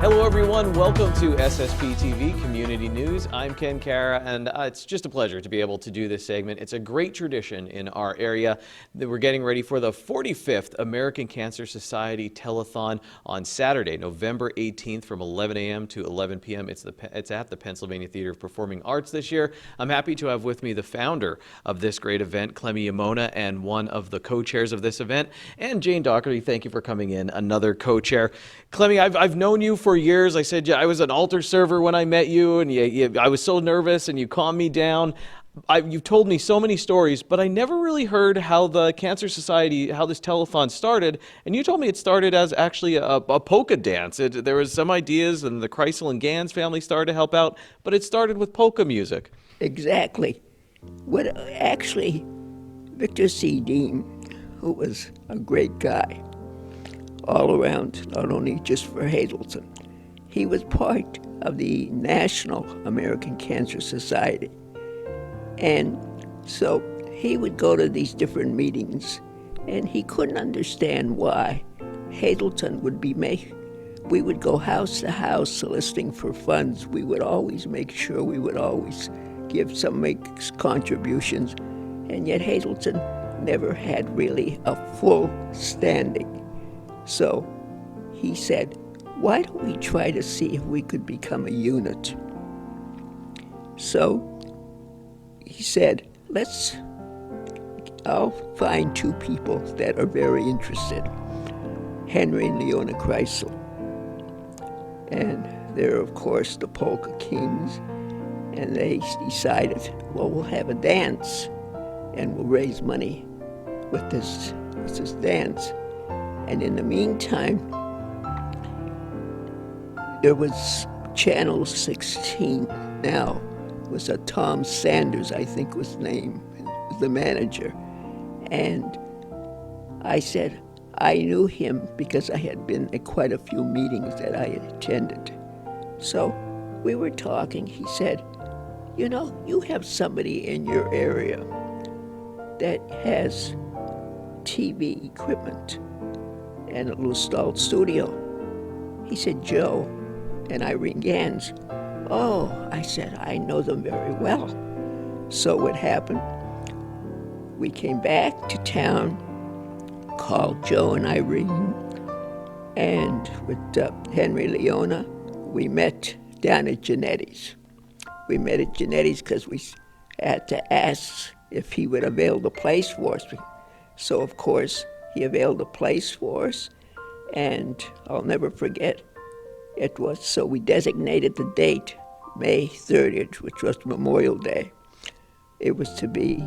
Hello everyone, welcome to SSPTV Community News. I'm Ken Cara, and it's just a pleasure to be able to do this segment. It's a great tradition in our area that we're getting ready for the 45th American Cancer Society Telethon on Saturday, November 18th from 11 a.m. to 11 p.m. It's at the Pennsylvania Theater of Performing Arts this year. I'm happy to have with me the founder of this great event, Clemmy Yamona, and one of the co-chairs of this event, and Jane Doherty. Thank you for coming in, another co-chair. Clemmy, I've known you for years. I said I was an altar server when I met you, and I was so nervous, and you calmed me down. You've told me so many stories, but I never really heard how the Cancer Society, how this telethon started. And you told me it started as actually a polka dance. There was some ideas, and the Kreisel and Gans family started to help out, but it started with polka music. Exactly. Actually, Victor C. Dean, who was a great guy, all around, not only just for Hazleton. He was part of the National American Cancer Society. And so he would go to these different meetings, and he couldn't understand why Hazleton would be we would go house to house soliciting for funds. We would always make sure we would always make contributions, and yet Hazleton never had really a full standing. So he said, why don't we try to see if we could become a unit? So he said, I'll find two people that are very interested, Henry and Leona Kreisel. And they're, of course, the Polka Kings. And they decided, well, we'll have a dance, and we'll raise money with this dance. And in the meantime, there was Channel 16 now, was a Tom Sanders, I think was his name, was the manager. And I said, I knew him because I had been at quite a few meetings that I had attended. So we were talking. He said, you have somebody in your area that has TV equipment and a little stalled studio. He said, Joe and Irene Gans. Oh, I said, I know them very well. So what happened, we came back to town, called Joe and Irene, and with Henry Leona, we met down at Genetti's. We met at Genetti's because we had to ask if he would avail the place for us. So, of course, he availed the place for us, and I'll never forget, so we designated the date, May 30th, which was Memorial Day. It was to be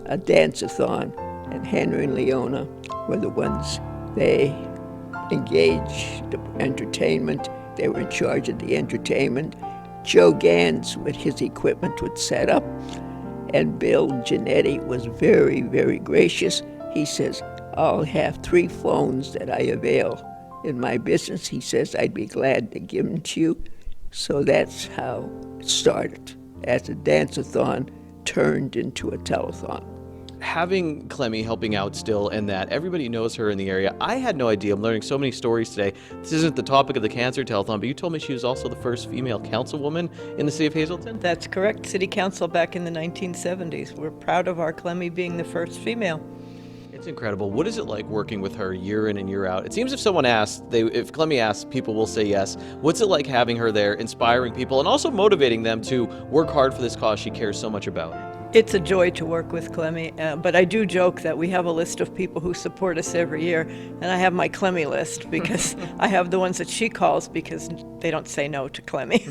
a dance-a-thon, and Henry and Leona were the ones. They engaged the entertainment. They were in charge of the entertainment. Joe Gans, with his equipment, would set up, and Bill Genetti was very, very gracious. He says, I'll have 3 phones that I avail in my business. He says, I'd be glad to give them to you. So that's how it started, as a dance-a-thon turned into a telethon. Having Clemmy helping out still, and that everybody knows her in the area, I had no idea. I'm learning so many stories today. This isn't the topic of the cancer telethon, but you told me she was also the first female councilwoman in the city of Hazleton? That's correct. City council back in the 1970s. We're proud of our Clemmy being the first female. It's incredible. What is it like working with her year in and year out? It seems if someone asks, if Clemmy asks, people will say yes. What's it like having her there, inspiring people, and also motivating them to work hard for this cause she cares so much about? It's a joy to work with Clemmy, but I do joke that we have a list of people who support us every year, and I have my Clemmy list because I have the ones that she calls because they don't say no to Clemmy.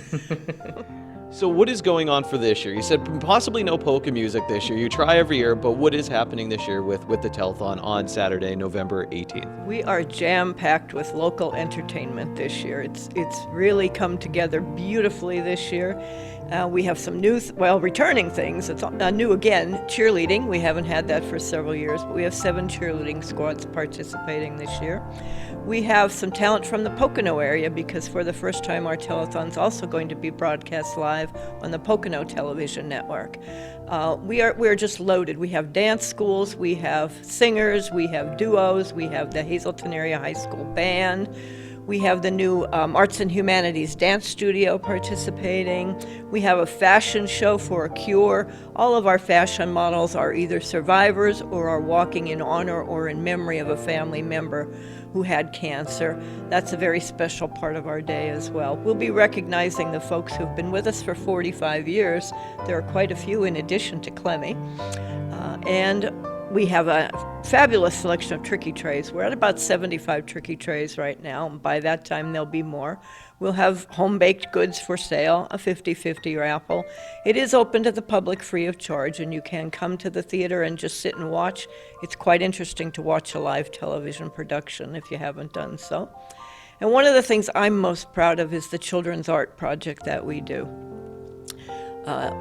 So what is going on for this year? You said possibly no polka music this year. You try every year, but what is happening this year with the telethon on Saturday, November 18th? We are jam-packed with local entertainment this year. It's really come together beautifully this year. We have some new, returning things. It's new again, cheerleading. We haven't had that for several years, but we have 7 cheerleading squads participating this year. We have some talent from the Pocono area because for the first time our telethon's also going to be broadcast live 5 on the Pocono Television Network. We're just loaded. We have dance schools, we have singers, we have duos, we have the Hazleton Area High School Band. We have the new Arts and Humanities Dance Studio participating. We have a fashion show for a cure. All of our fashion models are either survivors or are walking in honor or in memory of a family member who had cancer. That's a very special part of our day as well. We'll be recognizing the folks who've been with us for 45 years. There are quite a few in addition to Clemmy. And we have a fabulous selection of tricky trays. We're at about 75 tricky trays right now, and by that time there'll be more. We'll have home-baked goods for sale, a 50-50 raffle. It is open to the public free of charge, and you can come to the theater and just sit and watch. It's quite interesting to watch a live television production if you haven't done so. And one of the things I'm most proud of is the children's art project that we do.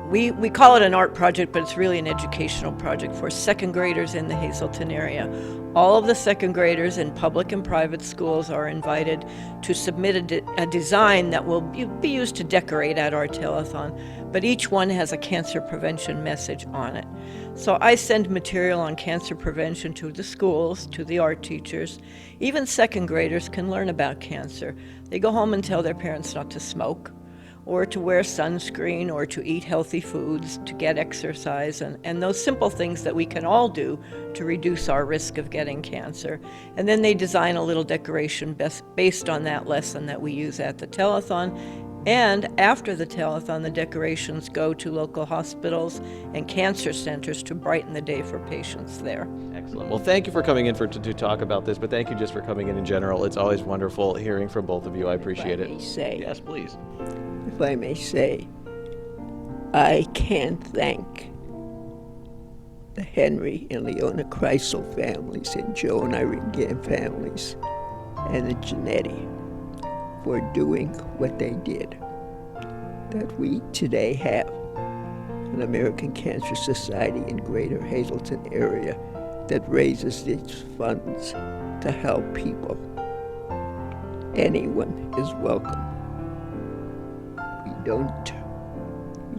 We call it an art project, but it's really an educational project for second graders in the Hazleton area. All of the second graders in public and private schools are invited to submit a design that will be used to decorate at our telethon, but each one has a cancer prevention message on it. So I send material on cancer prevention to the schools, to the art teachers. Even second graders can learn about cancer. They go home and tell their parents not to smoke, or to wear sunscreen, or to eat healthy foods, to get exercise, and those simple things that we can all do to reduce our risk of getting cancer. And then they design a little decoration based on that lesson that we use at the telethon. And after the telethon, the decorations go to local hospitals and cancer centers to brighten the day for patients there. Excellent. Well, thank you for coming in to talk about this, but thank you just for coming in general. It's always wonderful hearing from both of you. I appreciate it. Yes, please. If I may say, I can't thank the Henry and Leona Kreisel families and Joe and Irene Gann families and the Genetti for doing what they did. That we today have an American Cancer Society in Greater Hazleton area that raises its funds to help people. Anyone is welcome. We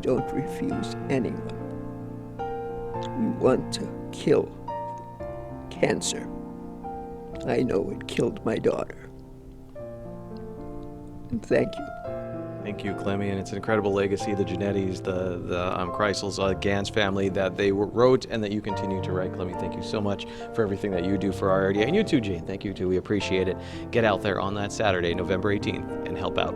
don't refuse anyone. We want to kill cancer. I know it killed my daughter. And thank you. Thank you, Clemmy, and it's an incredible legacy, the Genettis, the Kreisels, Gans family, that they wrote and that you continue to write. Clemmy, thank you so much for everything that you do for our area. And you too, Jane, thank you too. We appreciate it. Get out there on that Saturday, November 18th, and help out.